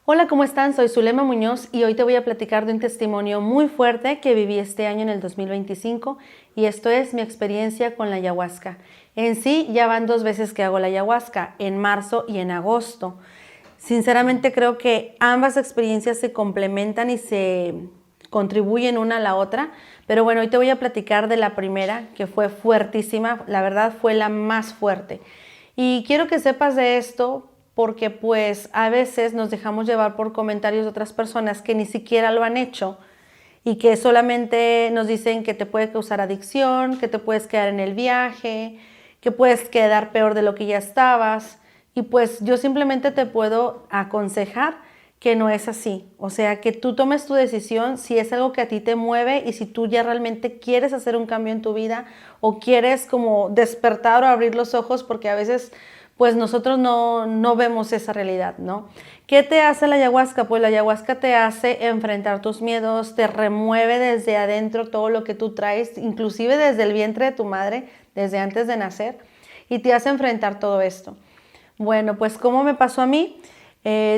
Hola, ¿cómo están? Soy Zulema Muñoz y hoy te voy a platicar de un testimonio muy fuerte que viví este año en el 2025 y esto es mi experiencia con la ayahuasca. En sí, ya van 2 veces que hago la ayahuasca, en marzo y en agosto. Sinceramente creo que ambas experiencias se complementan y se contribuyen una a la otra, pero bueno, hoy te voy a platicar de la primera, que fue fuertísima, la verdad fue la más fuerte. Y quiero que sepas de esto porque pues a veces nos dejamos llevar por comentarios de otras personas que ni siquiera lo han hecho y que solamente nos dicen que te puede causar adicción, que te puedes quedar en el viaje, que puedes quedar peor de lo que ya estabas. Y pues yo simplemente te puedo aconsejar que no es así. O sea, que tú tomes tu decisión si es algo que a ti te mueve y si tú ya realmente quieres hacer un cambio en tu vida o quieres como despertar o abrir los ojos, porque a veces pues nosotros no vemos esa realidad, ¿no? ¿Qué te hace la ayahuasca? Pues la ayahuasca te hace enfrentar tus miedos, te remueve desde adentro todo lo que tú traes, inclusive desde el vientre de tu madre, desde antes de nacer, y te hace enfrentar todo esto. Bueno, pues ¿cómo me pasó a mí?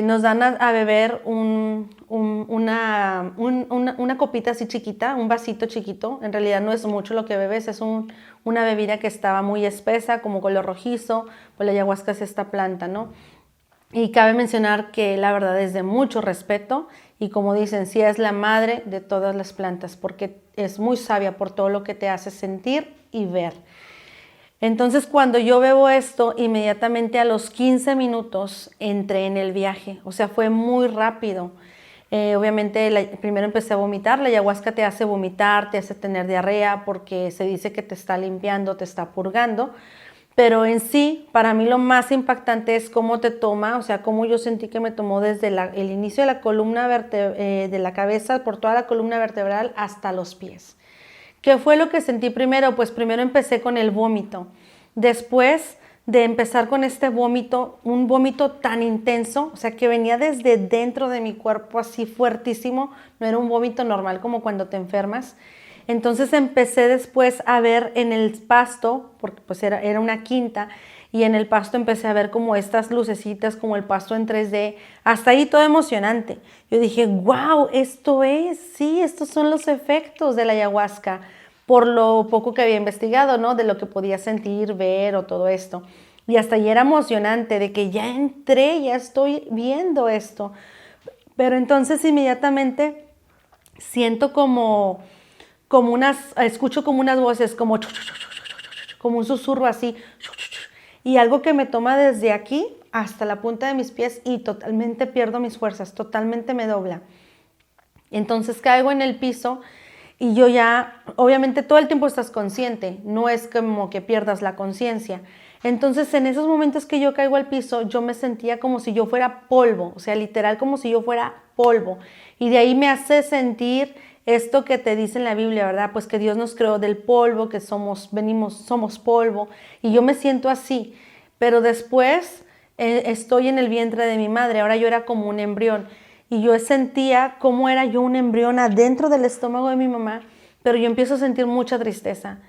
Nos dan a beber una copita así chiquita, un vasito chiquito. En realidad no es mucho lo que bebes, es una bebida que estaba muy espesa, como color rojizo, pues la ayahuasca es esta planta, ¿no? Y cabe mencionar que la verdad es de mucho respeto y como dicen, sí es la madre de todas las plantas porque es muy sabia por todo lo que te hace sentir y ver. Entonces cuando yo bebo esto, inmediatamente a los 15 minutos entré en el viaje, o sea, fue muy rápido. Obviamente primero empecé a vomitar, la ayahuasca te hace vomitar, te hace tener diarrea porque se dice que te está limpiando, te está purgando, pero en sí, para mí lo más impactante es cómo te toma, o sea, cómo yo sentí que me tomó desde el inicio de la columna de la cabeza, por toda la columna vertebral hasta los pies. ¿Qué fue lo que sentí primero? Pues primero empecé con el vómito. Después de empezar con este vómito, un vómito tan intenso, o sea, que venía desde dentro de mi cuerpo así fuertísimo, no era un vómito normal como cuando te enfermas. Entonces empecé después a ver en el pasto, porque pues era una quinta, y en el pasto empecé a ver como estas lucecitas, como el pasto en 3D, hasta ahí todo emocionante. Yo dije, wow, esto es, sí, estos son los efectos de la ayahuasca, por lo poco que había investigado, ¿no? De lo que podía sentir, ver o todo esto. Y hasta ahí era emocionante, de que ya entré, ya estoy viendo esto. Pero entonces inmediatamente siento escucho como unas voces, como un susurro así, y algo que me toma desde aquí hasta la punta de mis pies y totalmente pierdo mis fuerzas, totalmente me dobla. Entonces caigo en el piso y yo ya, obviamente todo el tiempo estás consciente, no es como que pierdas la conciencia. Entonces en esos momentos que yo caigo al piso, yo me sentía como si yo fuera polvo, o sea, literal como si yo fuera polvo. Y de ahí me hace sentir esto que te dice en la Biblia, ¿verdad? Pues que Dios nos creó del polvo, que somos polvo. Y yo me siento así. Pero después estoy en el vientre de mi madre, ahora yo era como un embrión y yo sentía cómo era yo un embrión adentro del estómago de mi mamá, pero yo empiezo a sentir mucha tristeza.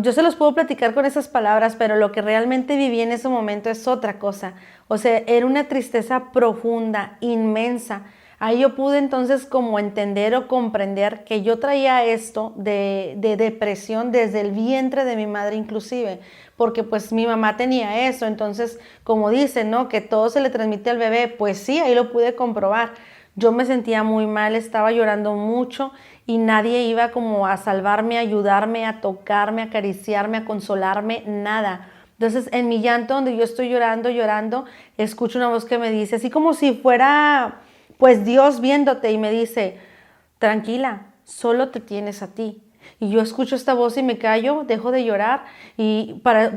Yo se los puedo platicar con esas palabras, pero lo que realmente viví en ese momento es otra cosa. O sea, era una tristeza profunda, inmensa. Ahí yo pude entonces como entender o comprender que yo traía esto de depresión desde el vientre de mi madre inclusive, porque pues mi mamá tenía eso, entonces como dicen, ¿no? Que todo se le transmite al bebé, pues sí, ahí lo pude comprobar. Yo me sentía muy mal, estaba llorando mucho y nadie iba como a salvarme, a ayudarme, a tocarme, a acariciarme, a consolarme, nada. Entonces en mi llanto donde yo estoy llorando, llorando, escucho una voz que me dice, así como si fuera pues Dios viéndote y me dice, tranquila, solo te tienes a ti. Y yo escucho esta voz y me callo, dejo de llorar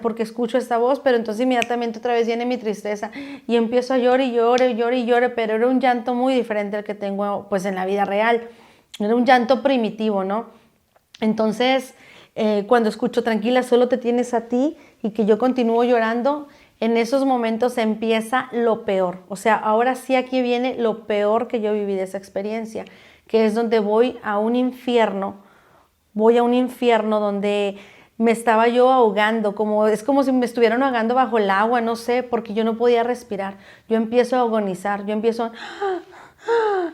porque escucho esta voz, pero entonces inmediatamente otra vez viene mi tristeza y empiezo a llorar y llore, llore y llore, pero era un llanto muy diferente al que tengo pues en la vida real. Era un llanto primitivo, ¿no? Entonces, cuando escucho tranquila, solo te tienes a ti y que yo continúo llorando, en esos momentos empieza lo peor. O sea, ahora sí aquí viene lo peor que yo viví de esa experiencia, que es donde voy a un infierno donde me estaba yo ahogando, es como si me estuvieran ahogando bajo el agua, no sé, porque yo no podía respirar. Yo empiezo a agonizar,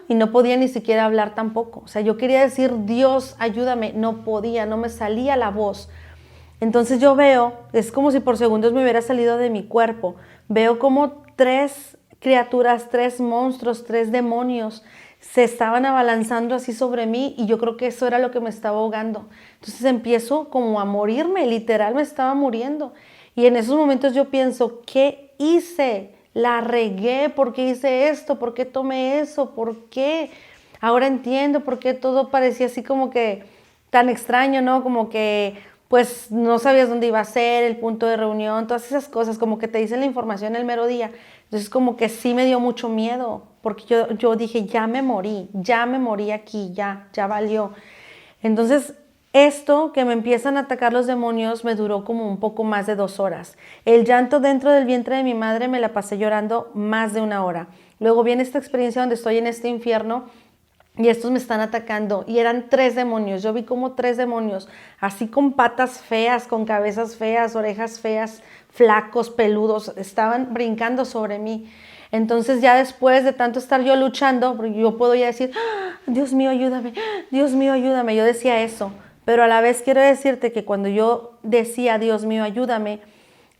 y no podía ni siquiera hablar tampoco. O sea, yo quería decir, Dios, ayúdame, no podía, no me salía la voz. Entonces yo veo, es como si por segundos me hubiera salido de mi cuerpo. Veo como 3 criaturas, 3 monstruos, 3 demonios se estaban abalanzando así sobre mí y yo creo que eso era lo que me estaba ahogando. Entonces empiezo como a morirme, literal me estaba muriendo. Y en esos momentos yo pienso, ¿qué hice? La regué, ¿por qué hice esto? ¿Por qué tomé eso? ¿Por qué? Ahora entiendo por qué todo parecía así como que tan extraño, ¿no? Como que pues no sabías dónde iba a ser, el punto de reunión, todas esas cosas, como que te dicen la información el mero día. Entonces como que sí me dio mucho miedo, porque yo dije, ya me morí aquí, ya valió. Entonces esto que me empiezan a atacar los demonios me duró como un poco más de 2 horas. El llanto dentro del vientre de mi madre me la pasé llorando más de 1 hora. Luego viene esta experiencia donde estoy en este infierno y estos me están atacando y eran 3 demonios. Yo vi como 3 demonios, así con patas feas, con cabezas feas, orejas feas, flacos, peludos, estaban brincando sobre mí. Entonces ya después de tanto estar yo luchando, yo puedo ya decir, Dios mío, ayúdame, Dios mío, ayúdame. Yo decía eso, pero a la vez quiero decirte que cuando yo decía, Dios mío, ayúdame,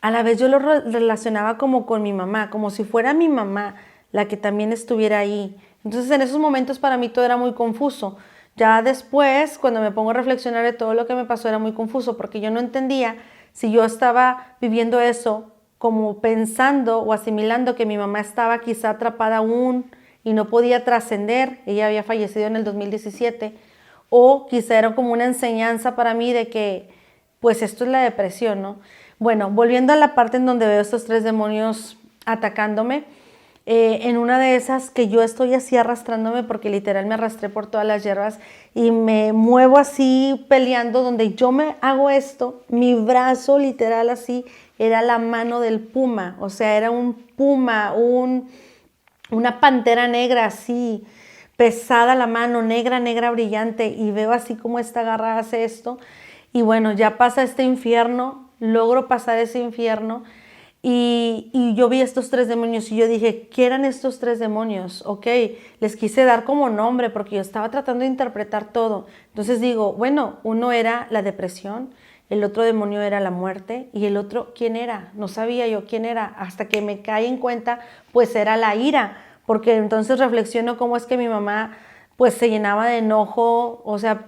a la vez yo lo relacionaba como con mi mamá, como si fuera mi mamá la que también estuviera ahí. Entonces en esos momentos para mí todo era muy confuso. Ya después, cuando me pongo a reflexionar de todo lo que me pasó, era muy confuso porque yo no entendía si yo estaba viviendo eso como pensando o asimilando que mi mamá estaba quizá atrapada aún y no podía trascender. Ella había fallecido en el 2017. O quizá era como una enseñanza para mí de que pues esto es la depresión, ¿no? Bueno, volviendo a la parte en donde veo estos 3 demonios atacándome, en una de esas que yo estoy así arrastrándome porque literal me arrastré por todas las hierbas y me muevo así peleando, donde yo me hago esto, mi brazo literal así era la mano del puma, o sea, era un puma, una pantera negra así, pesada la mano, negra, negra, brillante, y veo así como esta garra hace esto, y bueno, ya pasa este infierno, logro pasar ese infierno, y yo vi estos 3 demonios y yo dije, ¿qué eran estos 3 demonios? Ok, les quise dar como nombre porque yo estaba tratando de interpretar todo. Entonces digo, bueno, uno era la depresión, el otro demonio era la muerte y el otro, ¿quién era? No sabía yo quién era hasta que me caí en cuenta, pues era la ira, porque entonces reflexiono cómo es que mi mamá pues se llenaba de enojo, o sea,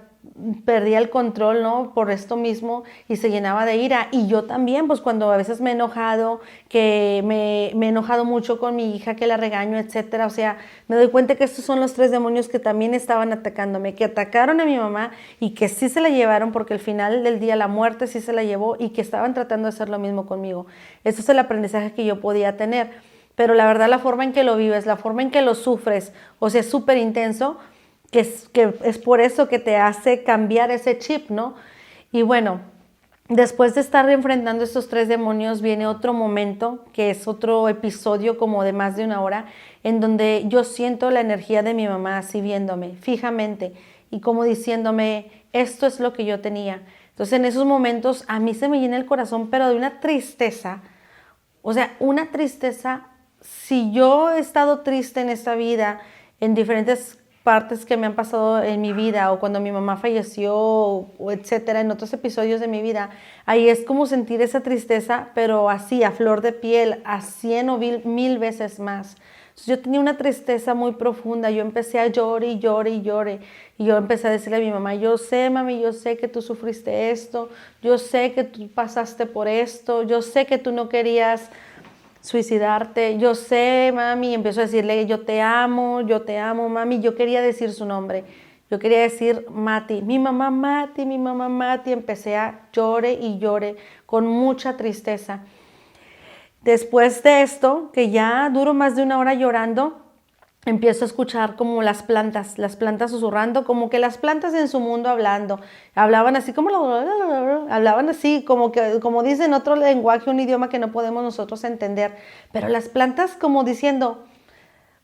perdía el control, ¿no? Por esto mismo y se llenaba de ira. Y yo también, pues cuando a veces me he enojado, que me he enojado mucho con mi hija, que la regaño, etcétera. O sea, me doy cuenta que estos son los 3 demonios que también estaban atacándome, que atacaron a mi mamá y que sí se la llevaron porque al final del día la muerte sí se la llevó y que estaban tratando de hacer lo mismo conmigo. Eso es el aprendizaje que yo podía tener. Pero la verdad, la forma en que lo vives, la forma en que lo sufres, o sea, es súper intenso, que es por eso que te hace cambiar ese chip, ¿no? Y bueno, después de estar enfrentando estos 3 demonios, viene otro momento, que es otro episodio como de más de 1 hora, en donde yo siento la energía de mi mamá así viéndome fijamente y como diciéndome, esto es lo que yo tenía. Entonces en esos momentos a mí se me llena el corazón, pero de una tristeza, o sea, una tristeza. Si yo he estado triste en esta vida, en diferentes partes que me han pasado en mi vida o cuando mi mamá falleció o etcétera, en otros episodios de mi vida, ahí es como sentir esa tristeza, pero así a flor de piel, a 100 o 1000 veces más. Entonces, yo tenía una tristeza muy profunda, yo empecé a llorar y llorar y llorar y yo empecé a decirle a mi mamá, yo sé mami, yo sé que tú sufriste esto, yo sé que tú pasaste por esto, yo sé que tú no querías suicidarte, yo sé, mami, y empiezo a decirle, yo te amo, mami, yo quería decir su nombre, yo quería decir Mati, mi mamá Mati, empecé a llore y llore con mucha tristeza. Después de esto, que ya duró más de 1 hora llorando, empiezo a escuchar como las plantas susurrando, como que las plantas en su mundo hablando, hablaban así como, hablaban así como que, como dicen otro lenguaje, un idioma que no podemos nosotros entender, pero las plantas como diciendo,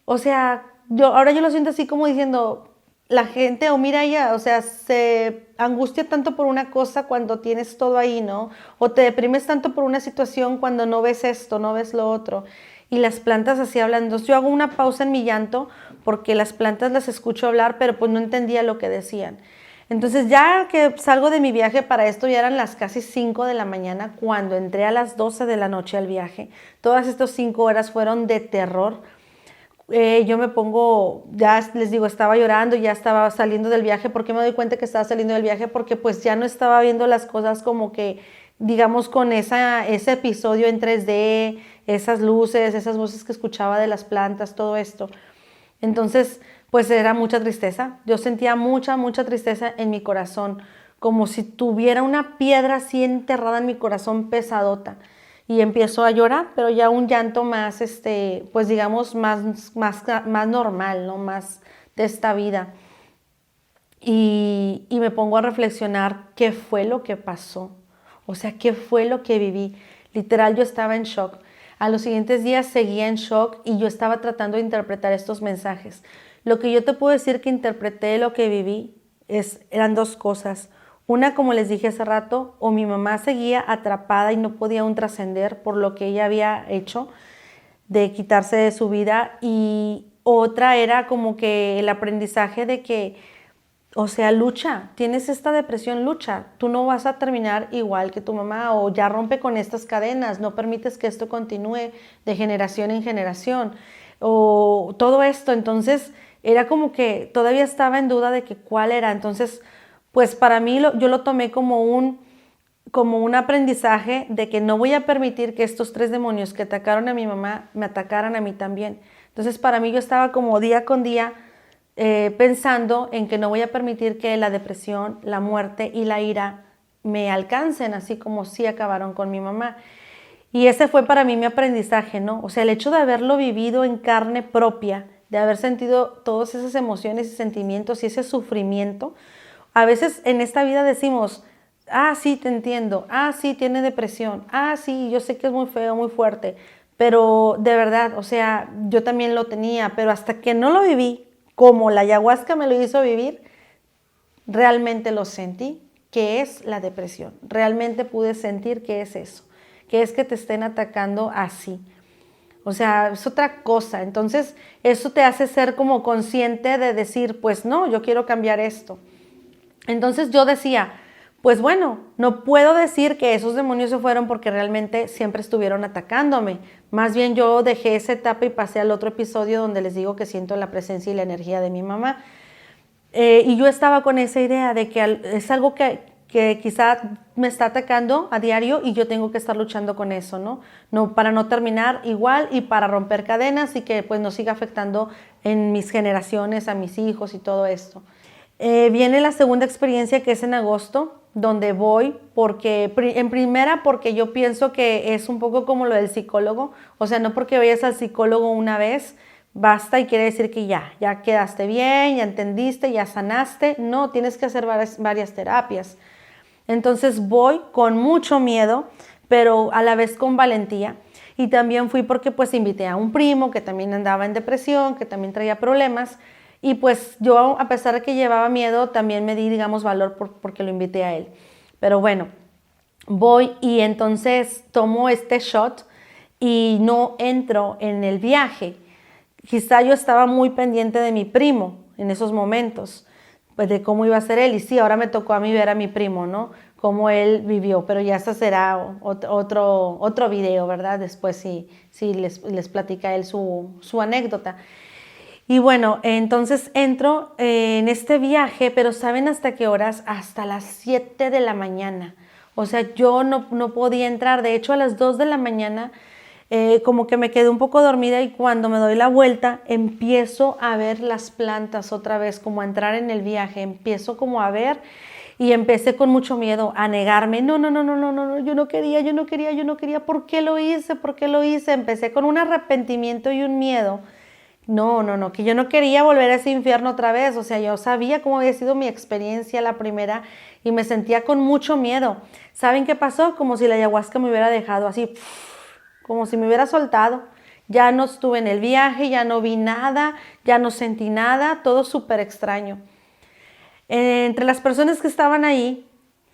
o sea, ahora yo lo siento así como diciendo, la gente, o mira ella, o sea, se angustia tanto por una cosa cuando tienes todo ahí, ¿no? O te deprimes tanto por una situación cuando no ves esto, no ves lo otro. Y las plantas así hablan. Entonces yo hago una pausa en mi llanto porque las plantas las escucho hablar, pero pues no entendía lo que decían. Entonces ya que salgo de mi viaje para esto, ya eran las casi 5 de la mañana cuando entré a las 12 de la noche al viaje. Todas estas 5 horas fueron de terror. Yo me pongo, ya les digo, estaba llorando, ya estaba saliendo del viaje. ¿Por qué me doy cuenta que estaba saliendo del viaje? Porque pues ya no estaba viendo las cosas como que, digamos, con ese episodio en 3D, esas luces, esas voces que escuchaba de las plantas, todo esto. Entonces, pues era mucha tristeza. Yo sentía mucha, mucha tristeza en mi corazón, como si tuviera una piedra así enterrada en mi corazón pesadota. Y empiezo a llorar, pero ya un llanto más, pues digamos, más normal, ¿no? Más de esta vida. Y me pongo a reflexionar qué fue lo que pasó. O sea, qué fue lo que viví. Literal, yo estaba en shock. A los siguientes días seguía en shock y yo estaba tratando de interpretar estos mensajes. Lo que yo te puedo decir que interpreté de lo que viví eran dos cosas. Una, como les dije hace rato, o mi mamá seguía atrapada y no podía aún trascender por lo que ella había hecho de quitarse de su vida, y otra era como que el aprendizaje de que, o sea, lucha, tienes esta depresión, lucha, tú no vas a terminar igual que tu mamá, o ya rompe con estas cadenas, no permites que esto continúe de generación en generación, o todo esto. Entonces era como que todavía estaba en duda de que cuál era. Entonces, pues para mí yo lo tomé como un aprendizaje de que no voy a permitir que estos 3 demonios que atacaron a mi mamá me atacaran a mí también. Entonces para mí yo estaba como día con día pensando en que no voy a permitir que la depresión, la muerte y la ira me alcancen, así como sí acabaron con mi mamá. Y ese fue para mí mi aprendizaje, ¿no? O sea, el hecho de haberlo vivido en carne propia, de haber sentido todas esas emociones y sentimientos y ese sufrimiento. A veces en esta vida decimos, ah, sí, te entiendo, ah, sí, tiene depresión, ah, sí, yo sé que es muy feo, muy fuerte, pero de verdad, o sea, yo también lo tenía, pero hasta que no lo viví, como la ayahuasca me lo hizo vivir, realmente lo sentí, que es la depresión. Realmente pude sentir que es eso, que es que te estén atacando así. O sea, es otra cosa. Entonces, eso te hace ser como consciente de decir, pues no, yo quiero cambiar esto. Entonces yo decía, pues bueno, no puedo decir que esos demonios se fueron porque realmente siempre estuvieron atacándome. Más bien yo dejé esa etapa y pasé al otro episodio donde les digo que siento la presencia y la energía de mi mamá. Y yo estaba con esa idea de que es algo que quizá me está atacando a diario y yo tengo que estar luchando con eso, ¿no? No, para no terminar igual y para romper cadenas y que pues no siga afectando en mis generaciones, a mis hijos y todo esto. Viene la segunda experiencia, que es en agosto, donde voy en primera porque yo pienso que es un poco como lo del psicólogo. O sea, no porque vayas al psicólogo una vez basta y quiere decir que ya quedaste bien, ya entendiste, ya sanaste. No, tienes que hacer varias terapias. Entonces voy con mucho miedo, pero a la vez con valentía. Y también fui porque pues invité a un primo que también andaba en depresión, que también traía problemas. Y pues yo, a pesar de que llevaba miedo, también me di, digamos, valor porque lo invité a él. Pero bueno, voy y entonces tomo este shot y no entro en el viaje. Quizá yo estaba muy pendiente de mi primo en esos momentos, pues de cómo iba a ser él. Y sí, ahora me tocó a mí ver a mi primo, ¿no? Cómo él vivió, pero ya eso será otro video, ¿verdad? Después sí les platica él su anécdota. Y bueno, entonces entro en este viaje, pero ¿saben hasta qué horas? Hasta las 7 de la mañana. O sea, yo no podía entrar. De hecho, a las 2 de la mañana como que me quedé un poco dormida y cuando me doy la vuelta empiezo a ver las plantas otra vez, como a entrar en el viaje. Empiezo como a ver y empecé con mucho miedo a negarme. No, yo no quería. ¿Por qué lo hice? ¿Por qué lo hice? Empecé con un arrepentimiento y un miedo. No, que yo no quería volver a ese infierno otra vez. O sea, yo sabía cómo había sido mi experiencia la primera y me sentía con mucho miedo. ¿Saben qué pasó? Como si la ayahuasca me hubiera dejado así, como si me hubiera soltado. Ya no estuve en el viaje, ya no vi nada, ya no sentí nada, todo súper extraño. Entre las personas que estaban ahí,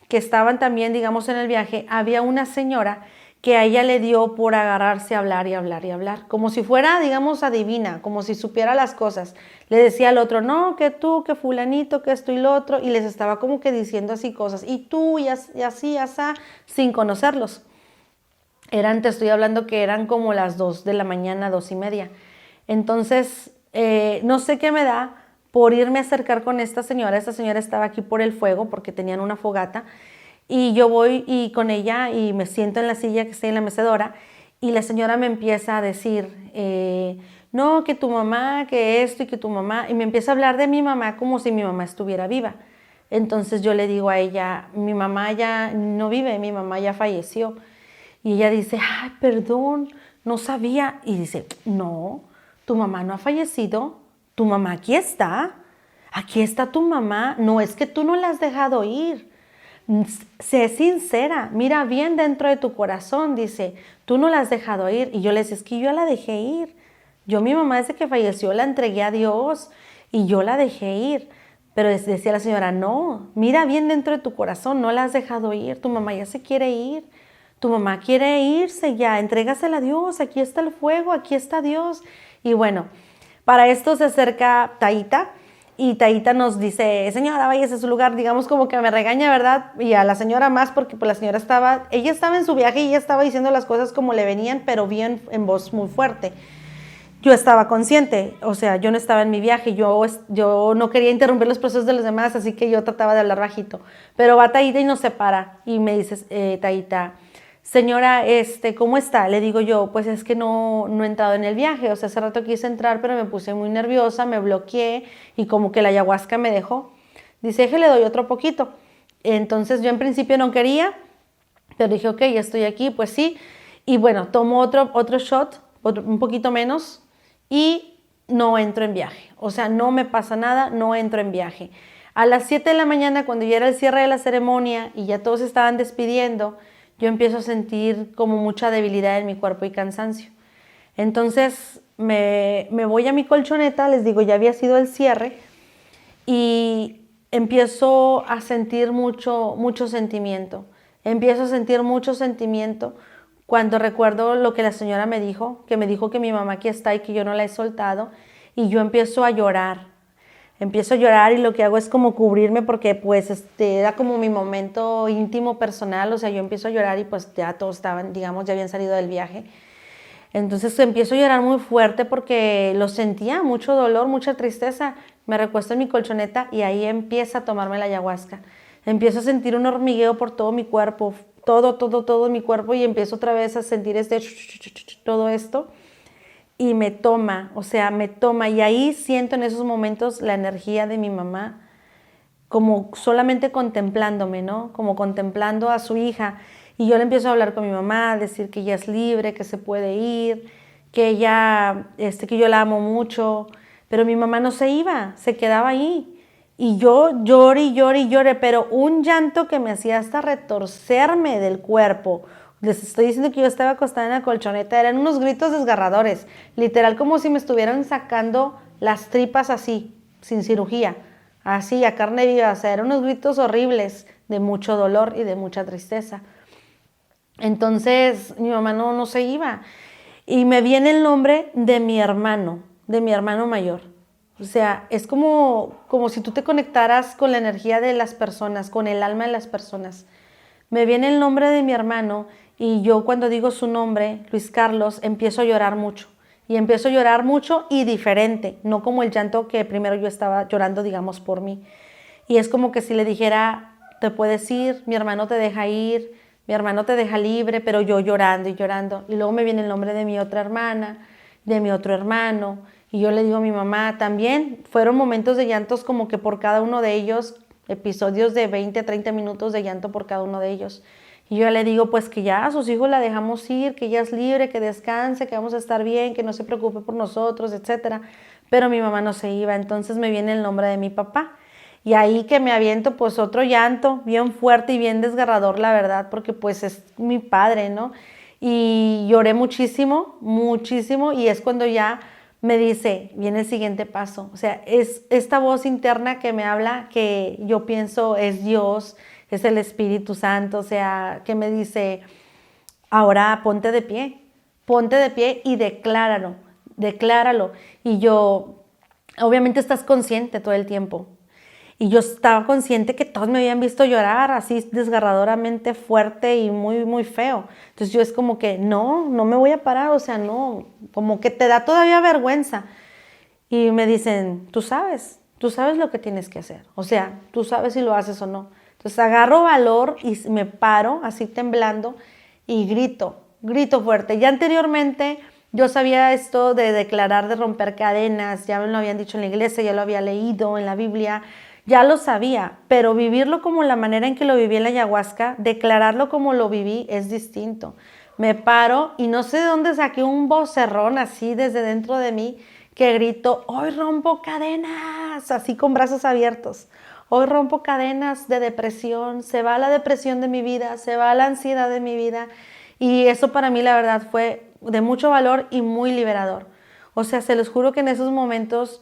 que estaban también, digamos, en el viaje, había una señora que a ella le dio por agarrarse a hablar y hablar y hablar, como si fuera, digamos, adivina, como si supiera las cosas. Le decía al otro, no, que tú, que fulanito, que esto y lo otro, y les estaba como que diciendo así cosas, y tú, y así, asá, sin conocerlos. Te estoy hablando que eran como las 2 de la mañana, 2:30. Entonces, no sé qué me da por irme a acercar con esta señora. Esta señora estaba aquí por el fuego porque tenían una fogata. Y yo voy y con ella y me siento en la silla que está en la mecedora y la señora me empieza a decir, no, que tu mamá, que esto y que tu mamá, y me empieza a hablar de mi mamá como si mi mamá estuviera viva. Entonces yo le digo a ella, mi mamá ya no vive, mi mamá ya falleció. Y ella dice, ay, perdón, no sabía. Y dice, no, tu mamá no ha fallecido, tu mamá aquí está tu mamá, no es que tú no la has dejado ir. Sé sincera, mira bien dentro de tu corazón, dice, tú no la has dejado ir. Y yo le decía, es que yo la dejé ir. Yo mi mamá desde que falleció la entregué a Dios y yo la dejé ir. Pero decía la señora, no, mira bien dentro de tu corazón, no la has dejado ir, tu mamá ya se quiere ir. Tu mamá quiere irse ya, entrégasela a Dios, aquí está el fuego, aquí está Dios. Y bueno, para esto se acerca Taita y Taita nos dice, señora, váyase a su lugar, digamos como que me regaña, ¿verdad? Y a la señora más porque pues la señora ella estaba en su viaje y ella estaba diciendo las cosas como le venían, pero bien en voz muy fuerte. Yo estaba consciente, o sea, yo no estaba en mi viaje, yo no quería interrumpir los procesos de los demás, así que yo trataba de hablar bajito. Pero va Taita y nos separa y me dice, Taita, señora, ¿cómo está? Le digo yo, pues es que no he entrado en el viaje, o sea, hace rato quise entrar, pero me puse muy nerviosa, me bloqueé y como que la ayahuasca me dejó. Dice, le doy otro poquito. Entonces yo en principio no quería, pero dije, ok, ya estoy aquí, pues sí. Y bueno, tomo otro shot, un poquito menos, y no entro en viaje. O sea, no me pasa nada, no entro en viaje. A las 7 de la mañana, cuando ya era el cierre de la ceremonia y ya todos estaban despidiendo, yo empiezo a sentir como mucha debilidad en mi cuerpo y cansancio. Entonces me voy a mi colchoneta, les digo, ya había sido el cierre, y empiezo a sentir mucho sentimiento. Empiezo a sentir mucho sentimiento cuando recuerdo lo que la señora me dijo que mi mamá aquí está y que yo no la he soltado, y yo empiezo a llorar. Empiezo a llorar y lo que hago es como cubrirme porque pues era como mi momento íntimo, personal, o sea, yo empiezo a llorar y pues ya todos estaban, digamos, ya habían salido del viaje. Entonces empiezo a llorar muy fuerte porque lo sentía, mucho dolor, mucha tristeza. Me recuesto en mi colchoneta y ahí empieza a tomarme la ayahuasca. Empiezo a sentir un hormigueo por todo mi cuerpo, todo mi cuerpo, y empiezo otra vez a sentir todo esto. Y me toma, o sea, me toma. Y ahí siento en esos momentos la energía de mi mamá, como solamente contemplándome, ¿no? Como contemplando a su hija. Y yo le empiezo a hablar con mi mamá, a decir que ella es libre, que se puede ir, que ella, que yo la amo mucho. Pero mi mamá no se iba, se quedaba ahí. Y yo lloré y lloré y lloré, pero un llanto que me hacía hasta retorcerme del cuerpo. Les estoy diciendo que yo estaba acostada en la colchoneta, eran unos gritos desgarradores, literal como si me estuvieran sacando las tripas así, sin cirugía, así a carne viva, o sea, eran unos gritos horribles de mucho dolor y de mucha tristeza. Entonces mi mamá no se iba y me viene el nombre de mi hermano mayor. O sea, es como si tú te conectaras con la energía de las personas, con el alma de las personas. Me viene el nombre de mi hermano y yo cuando digo su nombre, Luis Carlos, empiezo a llorar mucho. Y empiezo a llorar mucho y diferente, no como el llanto que primero yo estaba llorando, digamos, por mí. Y es como que si le dijera, te puedes ir, mi hermano te deja ir, mi hermano te deja libre, pero yo llorando y llorando. Y luego me viene el nombre de mi otra hermana, de mi otro hermano. Y yo le digo a mi mamá también, fueron momentos de llantos como que por cada uno de ellos, episodios de 20 a 30 minutos de llanto por cada uno de ellos. Y yo le digo pues que ya a sus hijos la dejamos ir, que ella es libre, que descanse, que vamos a estar bien, que no se preocupe por nosotros, etc. Pero mi mamá no se iba, entonces me viene el nombre de mi papá. Y ahí que me aviento pues otro llanto bien fuerte y bien desgarrador, la verdad, porque pues es mi padre, ¿no? Y lloré muchísimo, muchísimo, y es cuando ya me dice, viene el siguiente paso. O sea, es esta voz interna que me habla, que yo pienso es Dios, es el Espíritu Santo, o sea, que me dice, ahora ponte de pie y decláralo, decláralo. Y yo, obviamente estás consciente todo el tiempo. Y yo estaba consciente que todos me habían visto llorar así desgarradoramente fuerte y muy, muy feo. Entonces yo es como que no me voy a parar, o sea, no, como que te da todavía vergüenza. Y me dicen, tú sabes lo que tienes que hacer. O sea, tú sabes si lo haces o no. Entonces agarro valor y me paro así temblando y grito fuerte. Ya anteriormente yo sabía esto de declarar, de romper cadenas, ya me lo habían dicho en la iglesia, ya lo había leído en la Biblia, ya lo sabía, pero vivirlo como la manera en que lo viví en la ayahuasca, declararlo como lo viví es distinto. Me paro y no sé de dónde saqué un vocerrón así desde dentro de mí que grito, hoy rompo cadenas, así con brazos abiertos. Hoy rompo cadenas de depresión, se va la depresión de mi vida, se va la ansiedad de mi vida. Y eso para mí la verdad fue de mucho valor y muy liberador. O sea, se los juro que en esos momentos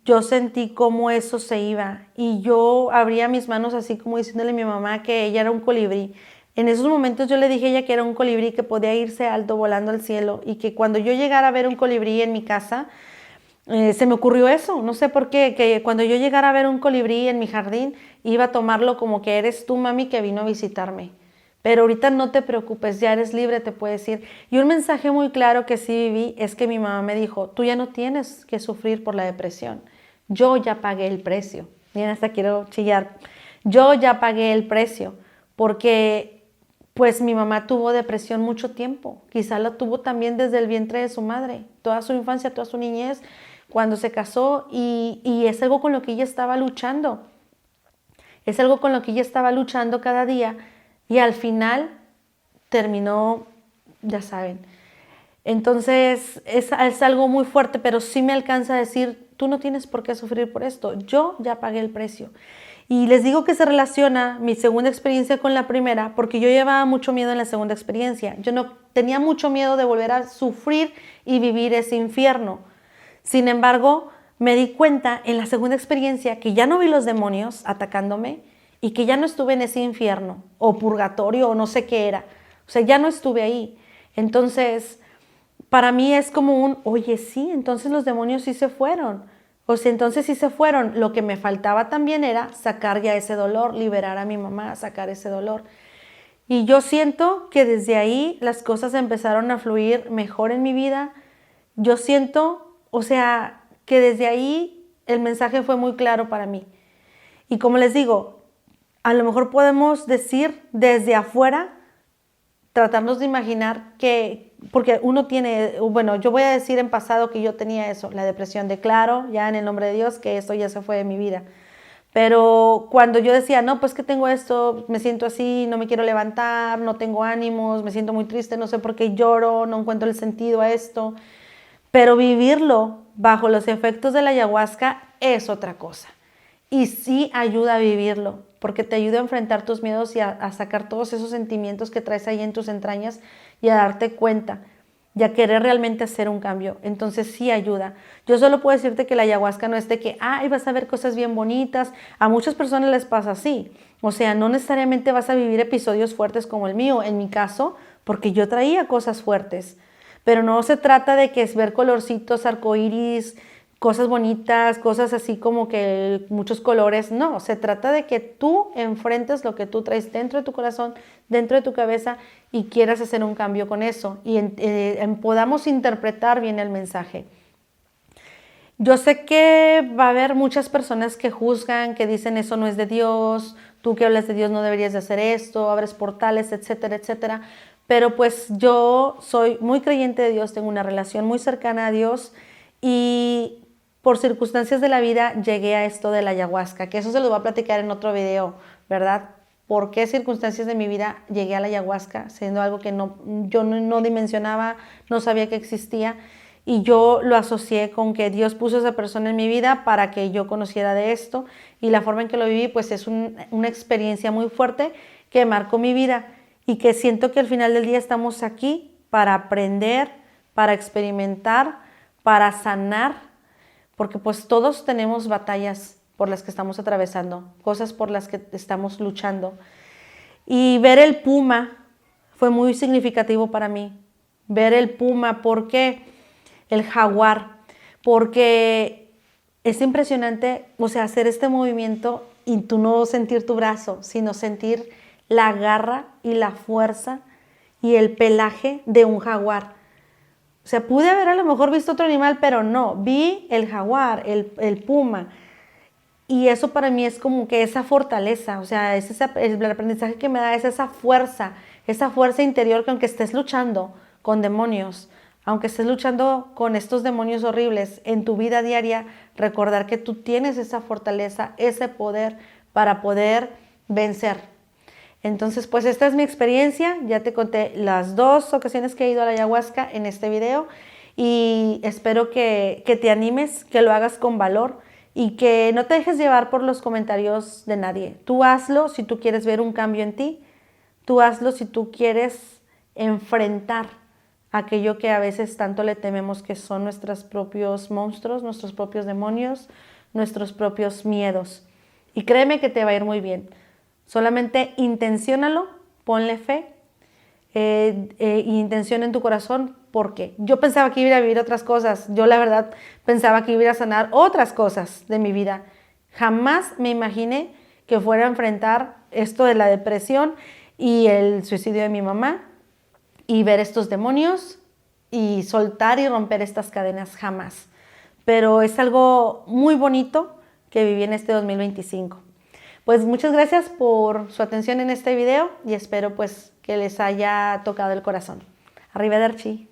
yo sentí cómo eso se iba y yo abría mis manos así como diciéndole a mi mamá que ella era un colibrí. En esos momentos yo le dije a ella que era un colibrí que podía irse alto volando al cielo y que cuando yo llegara a ver un colibrí en mi casa, se me ocurrió eso, no sé por qué, que cuando yo llegara a ver un colibrí en mi jardín, iba a tomarlo como que eres tú, mami, que vino a visitarme. Pero ahorita no te preocupes, ya eres libre, te puedes ir. Y un mensaje muy claro que sí viví es que mi mamá me dijo, tú ya no tienes que sufrir por la depresión. Yo ya pagué el precio. Miren, hasta quiero chillar. Yo ya pagué el precio porque pues mi mamá tuvo depresión mucho tiempo. Quizá la tuvo también desde el vientre de su madre, toda su infancia, toda su niñez, cuando se casó y es algo con lo que ella estaba luchando. Es algo con lo que ella estaba luchando cada día y al final terminó, ya saben. Entonces es algo muy fuerte, pero sí me alcanza a decir, tú no tienes por qué sufrir por esto, yo ya pagué el precio. Y les digo que se relaciona mi segunda experiencia con la primera, porque yo llevaba mucho miedo en la segunda experiencia. Yo no tenía mucho miedo de volver a sufrir y vivir ese infierno. Sin embargo, me di cuenta en la segunda experiencia que ya no vi los demonios atacándome y que ya no estuve en ese infierno o purgatorio o no sé qué era. O sea, ya no estuve ahí. Entonces, para mí es como un, oye, sí, entonces los demonios sí se fueron. O sea, entonces sí se fueron. Lo que me faltaba también era sacar ya ese dolor, liberar a mi mamá, sacar ese dolor. Y yo siento que desde ahí las cosas empezaron a fluir mejor en mi vida. Yo siento, o sea, que desde ahí el mensaje fue muy claro para mí. Y como les digo, a lo mejor podemos decir desde afuera, tratarnos de imaginar que, porque uno tiene, bueno, yo voy a decir en pasado que yo tenía eso, la depresión, declaro ya en el nombre de Dios que eso ya se fue de mi vida. Pero cuando yo decía, no, pues que tengo esto, me siento así, no me quiero levantar, no tengo ánimos, me siento muy triste, no sé por qué lloro, no encuentro el sentido a esto. Pero vivirlo bajo los efectos de la ayahuasca es otra cosa. Y sí ayuda a vivirlo, porque te ayuda a enfrentar tus miedos y a sacar todos esos sentimientos que traes ahí en tus entrañas y a darte cuenta y a querer realmente hacer un cambio. Entonces sí ayuda. Yo solo puedo decirte que la ayahuasca no es de que, ay, vas a ver cosas bien bonitas. A muchas personas les pasa así. O sea, no necesariamente vas a vivir episodios fuertes como el mío. En mi caso, porque yo traía cosas fuertes. Pero no se trata de que es ver colorcitos, arcoíris, cosas bonitas, cosas así como que muchos colores. No, se trata de que tú enfrentes lo que tú traes dentro de tu corazón, dentro de tu cabeza y quieras hacer un cambio con eso y podamos interpretar bien el mensaje. Yo sé que va a haber muchas personas que juzgan, que dicen eso no es de Dios, tú que hablas de Dios no deberías de hacer esto, abres portales, etcétera, etcétera. Pero pues yo soy muy creyente de Dios, tengo una relación muy cercana a Dios y por circunstancias de la vida llegué a esto de la ayahuasca, que eso se lo voy a platicar en otro video, ¿verdad? ¿Por qué circunstancias de mi vida llegué a la ayahuasca, siendo algo que yo no dimensionaba, no sabía que existía? Y yo lo asocié con que Dios puso a esa persona en mi vida para que yo conociera de esto y la forma en que lo viví pues es una experiencia muy fuerte que marcó mi vida y que siento que al final del día estamos aquí para aprender, para experimentar, para sanar, porque pues todos tenemos batallas por las que estamos atravesando, cosas por las que estamos luchando. Y ver el puma fue muy significativo para mí. Ver el puma, ¿por qué? El jaguar, porque es impresionante, o sea, hacer este movimiento y tú no sentir tu brazo, sino sentir la garra y la fuerza y el pelaje de un jaguar. O sea, pude haber a lo mejor visto otro animal, pero no, vi el jaguar, el puma. Y eso para mí es como que esa fortaleza, o sea, el aprendizaje que me da es esa fuerza interior que aunque estés luchando con demonios, aunque estés luchando con estos demonios horribles en tu vida diaria, recordar que tú tienes esa fortaleza, ese poder para poder vencer. Entonces, pues esta es mi experiencia. Ya te conté las 2 ocasiones que he ido a la ayahuasca en este video y espero que te animes, que lo hagas con valor y que no te dejes llevar por los comentarios de nadie. Tú hazlo si tú quieres ver un cambio en ti. Tú hazlo si tú quieres enfrentar aquello que a veces tanto le tememos, que son nuestros propios monstruos, nuestros propios demonios, nuestros propios miedos. Y créeme que te va a ir muy bien. Solamente intenciónalo, ponle fe, intención en tu corazón, porque yo pensaba que iba a vivir otras cosas. Yo la verdad pensaba que iba a sanar otras cosas de mi vida. Jamás me imaginé que fuera a enfrentar esto de la depresión y el suicidio de mi mamá y ver estos demonios y soltar y romper estas cadenas, jamás. Pero es algo muy bonito que viví en este 2025. Pues muchas gracias por su atención en este video y espero pues que les haya tocado el corazón. Arrivederci.